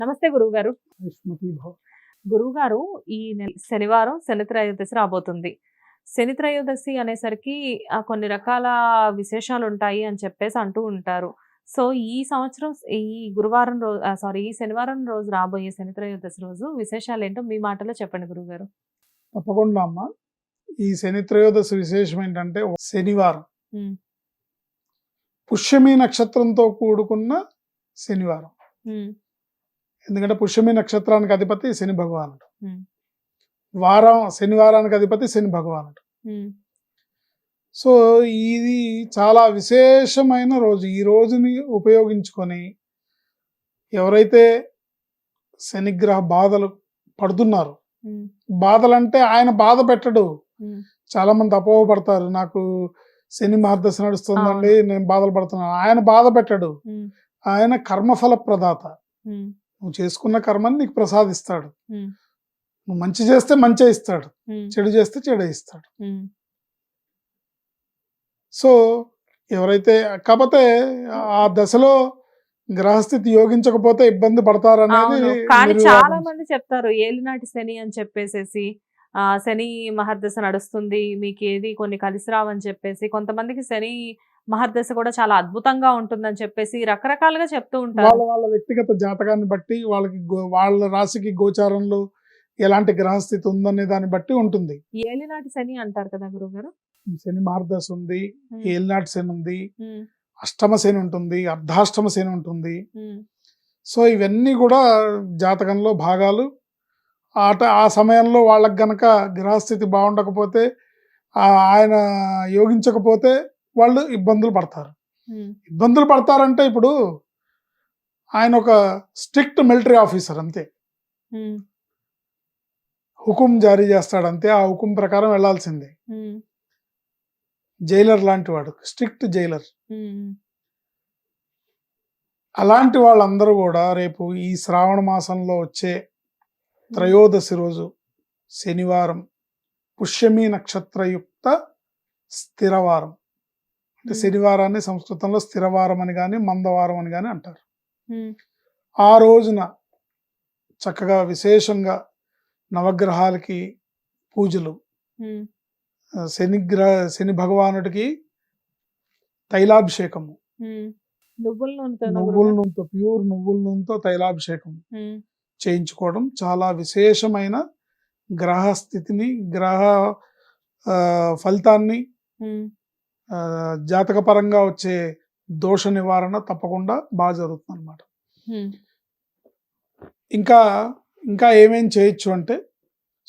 నమస్తే గురువుగారు. విస్మృతి భవ. గురువుగారు, ఈ శనివారం శని త్రయోదశి రాబోతుంది. శని త్రయోదశి అనేసరికి కొన్ని రకాల విశేషాలుంటాయి అని చెప్పేసి అంటూ ఉంటారు. సో, ఈ సంవత్సరం ఈ గురువారం ఈ శనివారం రోజు రాబోయే శని త్రయోదశి రోజు విశేషాలేంటో మీ మాటలో చెప్పండి గురువుగారు. తప్పకుండా అమ్మ. ఈ శని త్రయోదశి విశేషం ఏంటంటే శనివారం హ్మ్. పుష్యమి నక్షత్రంతో కూడుకున్న శనివారం. హ్మ్. ఎందుకంటే పుష్యమి నక్షత్రానికి అధిపతి శని భగవానుడు. హ్మ్. శనివారానికి అధిపతి శని భగవానుడు. హ్మ్. సో ఇది చాలా విశేషమైన రోజు. ఈ రోజుని ఉపయోగించుకొని ఎవరైతే శనిగ్రహ బాధలు పడుతున్నారు, హ్మ్. బాధలంటే ఆయన బాధ పెట్టడు. హ్మ్. చాలా మంది అపోహపడతారు, నాకు శని మహర్దశ నడుస్తుందండి, అవును. నేను బాధలు పడుతున్నాను. ఆయన బాధ పెట్టడు. హ్మ్. ఆయన కర్మఫల ప్రదాత. హ్మ్. నువ్వు చేసుకున్న కర్మని నీకు ప్రసాదిస్తాడు. హ్మ్. నువ్వు మంచి చేస్తే మంచే ఇస్తాడు, హ్మ్. చెడు చేస్తే చెడే ఇస్తాడు. హ్మ్. సో ఎవరైతే కాకపోతే ఆ దశలో గ్రహస్థితి యోగించకపోతే ఇబ్బంది పడతారనేది అవును. కానీ చాలా నిర్వివాదం. మంది చెప్తారు ఏలినాటి శని అని చెప్పేసేసి. శని మహర్దశ నడుస్తుంది. మీకేది కొన్ని కలిసి రావని చెప్పేసి. కొంతమందికి శని మహర్దశ కూడా చాలా అద్భుతంగా ఉంటుందని చెప్పేసి రకరకాలుగా చెప్తూ ఉంటారు. వాళ్ళ వాళ్ళ వ్యక్తిగత జాతకాన్ని బట్టి వాళ్ళకి వాళ్ళ రాశికి గోచారంలో ఎలాంటి గ్రహస్థితి ఉందనే దాన్ని బట్టి ఉంటుంది. ఏలినాటి శని అంటారు కదా గురువుగారు. శని మహర్దశ ఉంది, హ్మ్. ఏలినాటి శని ఉంది, హ్మ్. అష్టమ శని ఉంటుంది, అర్ధాష్టమ శని ఉంటుంది. హ్మ్. సో ఇవన్నీ కూడా జాతకంలో భాగాలు. ఆ సమయంలో వాళ్ళకి గనక గ్రహస్థితి బాగుండకపోతే, ఆయన యోగించకపోతే వాళ్ళు ఇబ్బందులు పడతారు. హ్మ్. ఇబ్బందులు పడతారంటే ఇప్పుడు ఆయన ఒక స్ట్రిక్ట్ మిలిటరీ ఆఫీసర్ అంతే. హ్మ్. హుకుం జారీ చేస్తాడు అంతే, ఆ హుకుం ప్రకారం వెళ్లాల్సిందే. హ్మ్. జైలర్ లాంటి వాడు, స్ట్రిక్ట్ జైలర్. హ్మ్. అలాంటి వాళ్ళందరూ కూడా రేపు ఈ శ్రావణ మాసంలో వచ్చే త్రయోదశి రోజు శనివారం పుష్యమి నక్షత్రయుక్త స్థిరవారం. అంటే హ్మ్. శనివారాన్ని సంస్కృతంలో స్థిరవారం అని కానీ మందవారం అని కానీ అంటారు. హ్మ్. ఆ రోజున చక్కగా విశేషంగా నవగ్రహాలకి పూజలు, హ్మ్. శని భగవానుడికి తైలాభిషేకము, హ్మ్. నువ్వుల నూనెతోనా నువ్వుల గురువుగారు? నూనెతో, ప్యూర్ నువ్వుల నూనెతో తైలాభిషేకం హ్మ్. చేయించుకోవడం చాలా విశేషమైన గ్రహ ఫలితాన్ని, హ్మ్. జాతకపరంగా వచ్చే దోష నివారణ తప్పకుండా బాగా జరుగుతుంది అనమాట. హ్మ్. ఇంకా ఇంకా ఏమేం చేయొచ్చు అంటే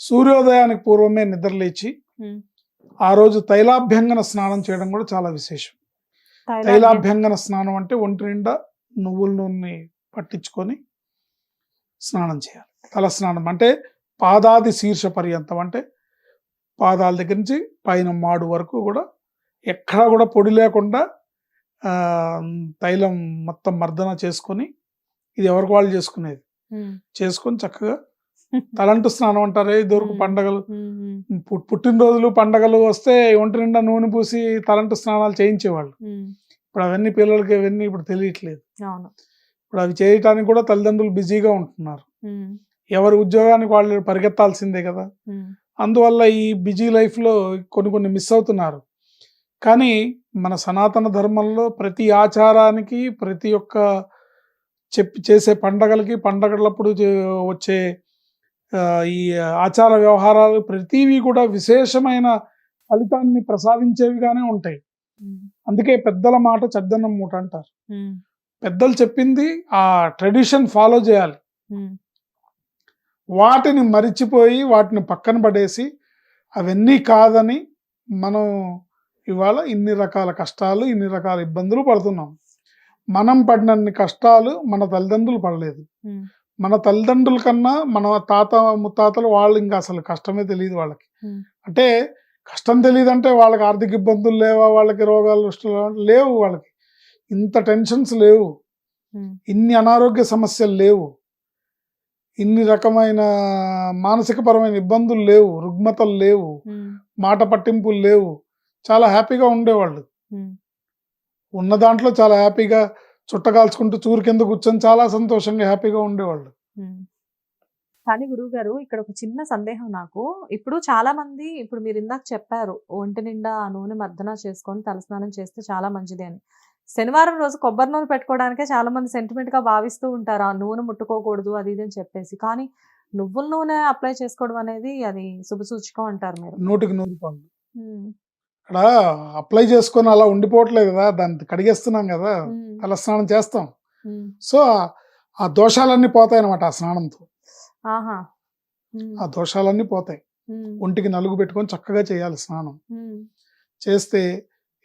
సూర్యోదయానికి పూర్వమే నిద్రలేచి హ్మ్. ఆ రోజు తైలాభ్యంగన స్నానం చేయడం కూడా చాలా విశేషం. తైలాభ్యంగన. తైలాభ్యంగన స్నానం అంటే ఒంటి నిండా నువ్వుల నూనె పట్టించుకొని స్నానం చేయాలి. తల స్నానం అంటే పాదాది శీర్ష పర్యంతం, అంటే పాదాల దగ్గర నుంచి పైన మాడు వరకు కూడా ఎక్కడా కూడా పొడి లేకుండా తైలం మొత్తం మర్దన చేసుకొని, ఇది ఎవరికి వాళ్ళు చేసుకునేది, హ్మ్. చేసుకొని చక్కగా తలంటు స్నానం అంటారే, ఇదివరకు హ్మ్. పండగలు, హ్మ్. హ్మ్. పుట్టినరోజులు పండగలు వస్తే ఒంటి నిండా నూనె పూసి తలంటు స్నానాలు చేయించేవాళ్ళు. హ్మ్. ఇప్పుడు అవన్నీ పిల్లలకి అవన్నీ ఇప్పుడు తెలియట్లేదు. అవును. ఇప్పుడు అవి చేయటానికి కూడా తల్లిదండ్రులు బిజీగా ఉంటున్నారు. హ్మ్. ఎవరి ఉద్యోగానికి వాళ్ళు పరిగెత్తాల్సిందే కదా. హ్మ్. అందువల్ల ఈ బిజీ లైఫ్లో కొన్ని మిస్ అవుతున్నారు. కానీ మన సనాతన ధర్మంలో ప్రతి ఆచారానికి, ప్రతి ఒక్క చేసే పండగలకి, పండగలప్పుడు వచ్చే ఈ ఆచార వ్యవహారాలు ప్రతివి కూడా విశేషమైన ఫలితాన్ని ప్రసాదించేవిగానే ఉంటాయి. హ్మ్. అందుకే పెద్దల మాట చద్దన్నం మూట అంటారు. హ్మ్. పెద్దలు చెప్పింది ఆ ట్రెడిషన్ ఫాలో చేయాలి. హ్మ్. వాటిని మరిచిపోయి వాటిని పక్కన పడేసి అవన్నీ కాదని మనం ఇవాళ ఇన్ని రకాల కష్టాలు, ఇన్ని రకాల ఇబ్బందులు పడుతున్నాం. మనం పడినన్ని కష్టాలు మన తల్లిదండ్రులు పడలేదు. హ్మ్. మన తల్లిదండ్రుల కన్నా మన తాత ముత్తాతలు వాళ్ళు ఇంకా అసలు కష్టమే తెలియదు వాళ్ళకి. హ్మ్. అంటే కష్టం తెలియదంటే వాళ్ళకి ఆర్థిక ఇబ్బందులు లేవా, వాళ్ళకి రోగాలు లేవు, వాళ్ళకి ఇంత టెన్షన్స్ లేవు, హ్మ్. ఇన్ని అనారోగ్య సమస్యలు లేవు, ఇన్ని రకమైన మానసికపరమైన ఇబ్బందులు లేవు, రుగ్మతలు లేవు, హ్మ్. మాట పట్టింపులు లేవు. చాలా హ్యాపీగా ఉండేవాళ్ళు. హ్మ్. ఉన్న దాంట్లో చాలా హ్యాపీగా చుట్టకాల్చుకుంటూ చూరు కింద కూర్చొని చాలా సంతోషంగా హ్యాపీగా ఉండేవాళ్ళు. హ్మ్. కానీ గురువుగారు ఇక్కడ ఒక చిన్న సందేహం నాకు. ఇప్పుడు చాలామంది ఇప్పుడు మీరిందాక చెప్పారు. ఒంటి నిండా ఆ నూనె మర్దన చేసుకొని తలస్నానం చేస్తే చాలా మంచిది అని. శనివారం రోజు కొబ్బరి నూనె పెట్టుకోవడానికే చాలామంది సెంటిమెంట్‌గా భావిస్తూ ఉంటారు. ఆ నూనె ముట్టుకోకూడదు అది ఇది అని చెప్పేసి. కానీ నువ్వుల నూనె అప్లై చేసుకోవడం అనేది అది శుభసూచకం అంటారు మీరు. 100% హ్మ్. ఇక్కడ అప్లై చేసుకొని అలా ఉండిపోవట్లేదు కదా! దాన్ని కడిగేస్తున్నాం కదా! హ్మ్. తలస్నానం చేస్తాం. హ్మ్. సో, ఆ దోషాలన్నీ పోతాయన్నమాట ఆ స్నానంతో. ఆహా! హ్మ్. ఆ దోషాలన్నీ పోతాయి. హ్మ్. ఒంటికి నలుగు పెట్టుకొని చక్కగా చేయాలి స్నానం. హ్మ్. చేస్తే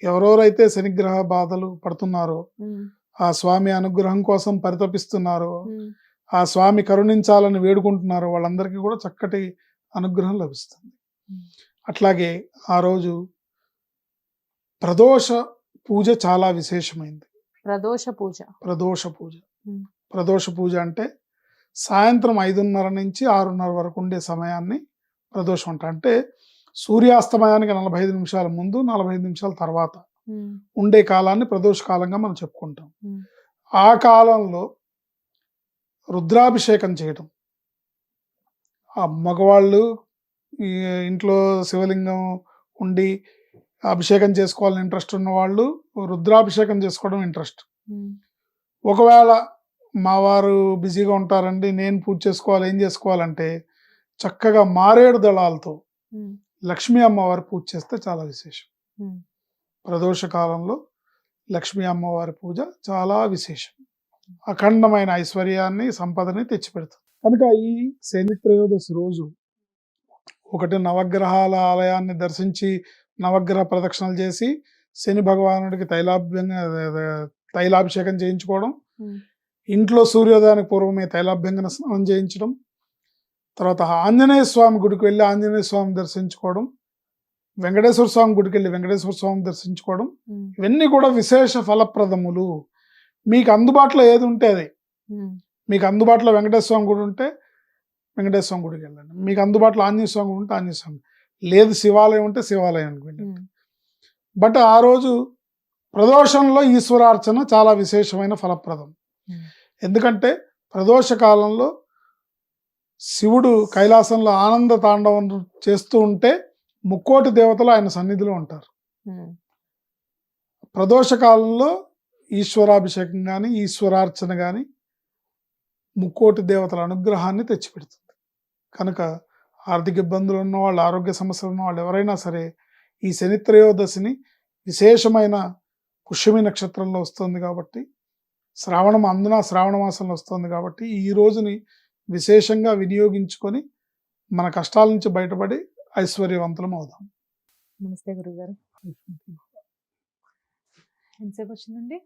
ఎవరెవరైతే శనిగ్రహ బాధలు పడుతున్నారో, హ్మ్. ఆ స్వామి అనుగ్రహం కోసం పరితపిస్తున్నారో, హ్మ్. ఆ స్వామి కరుణించాలని వేడుకుంటున్నారో వాళ్ళందరికీ కూడా చక్కటి అనుగ్రహం లభిస్తుంది. హ్మ్. అట్లాగే ఆ రోజు ప్రదోష పూజ చాలా విశేషమైంది. ప్రదోష పూజ. ప్రదోష పూజ. హ్మ్. ప్రదోష పూజ అంటే సాయంత్రం 5:30 నుంచి 6:30 వరకు ఉండే సమయాన్ని ప్రదోషం అంటారు. అంటే సూర్యాస్తమయానికి 45 నిమిషాల ముందు, 45 నిమిషాల తర్వాత హ్మ్. ఉండే కాలాన్ని ప్రదోష కాలంగా మనం చెప్పుకుంటాం. హ్మ్. ఆ కాలంలో రుద్రాభిషేకం చేయడం. ఆ మగవాళ్ళు ఈ ఇంట్లో శివలింగం ఉండి అభిషేకం చేసుకోవాలని ఇంట్రెస్ట్ ఉన్నవాళ్ళు రుద్రాభిషేకం చేసుకోవడం ఇంట్రెస్ట్. హ్మ్. ఒకవేళ మా వారు బిజీగా ఉంటారండి, నేను పూజ చేసుకోవాలి, ఏం చేసుకోవాలంటే చక్కగా మారేడు దళాలతో హ్మ్. లక్ష్మీ అమ్మవారి పూజ చేస్తే చాలా విశేషం. హ్మ్. ప్రదోష కాలంలో లక్ష్మీ అమ్మవారి పూజ చాలా విశేషం. అఖండమైన ఐశ్వర్యాన్ని, సంపదని తెచ్చిపెడుతుంది. కనుక ఈ శని త్రయోదశి రోజు ఒకటి నవగ్రహాల ఆలయాన్ని దర్శించి నవగ్రహ ప్రదక్షిణలు చేసి శని భగవానుడికి తైలాభిషేకం చేయించుకోవడం, హ్మ్. ఇంట్లో సూర్యోదయానికి పూర్వమే తైలాభ్యంగన స్నానం చేయించడం, తర్వాత ఆంజనేయ స్వామి గుడికి వెళ్ళి ఆంజనేయ స్వామి దర్శించుకోవడం, వెంకటేశ్వర స్వామి గుడికి వెళ్ళి వెంకటేశ్వర స్వామి దర్శించుకోవడం, హ్మ్. ఇవన్నీ కూడా విశేష ఫలప్రదములు. మీకు అందుబాటులో ఏది ఉంటే అది. హ్మ్. మీకు అందుబాటులో వెంకటేశ్వర స్వామి గుడి ఉంటే వెంకటేశ్వర స్వామి గుడికి వెళ్ళండి. మీకు అందుబాటులో ఆంజనేయ స్వామి గుడి ఉంటే ఆంజనేయ స్వామి, లేదు శివాలయం ఉంటే శివాలయానికి వెళ్ళండి. హ్మ్. బట్ ఆ రోజు ప్రదోషంలో ఈశ్వరార్చన చాలా విశేషమైన ఫలప్రదం. హ్మ్. ఎందుకంటే ప్రదోష కాలంలో శివుడు కైలాసంలో ఆనంద తాండవం చేస్తూ ఉంటే ముక్కోటి దేవతలు ఆయన సన్నిధిలో ఉంటారు. హ్మ్. ప్రదోష కాలంలో ఈశ్వరాభిషేకం కానీ ఈశ్వరార్చన కానీ ముక్కోటి దేవతల అనుగ్రహాన్ని తెచ్చిపెడుతుంది. కనుక ఆర్థిక ఇబ్బందులు ఉన్నవాళ్ళు, ఆరోగ్య సమస్యలు ఉన్నవాళ్ళు ఎవరైనా సరే ఈ శని త్రయోదశిని విశేషమైన పుష్యమి నక్షత్రంలో వస్తుంది కాబట్టి, శ్రావణ మాసంలో వస్తుంది కాబట్టి ఈ రోజుని విశేషంగా వినియోగించుకొని మన కష్టాల నుంచి బయటపడి ఐశ్వర్యవంతులం అవుదాం. నమస్తే గురువుగారు. ఎంతసేపు వచ్చిందండి?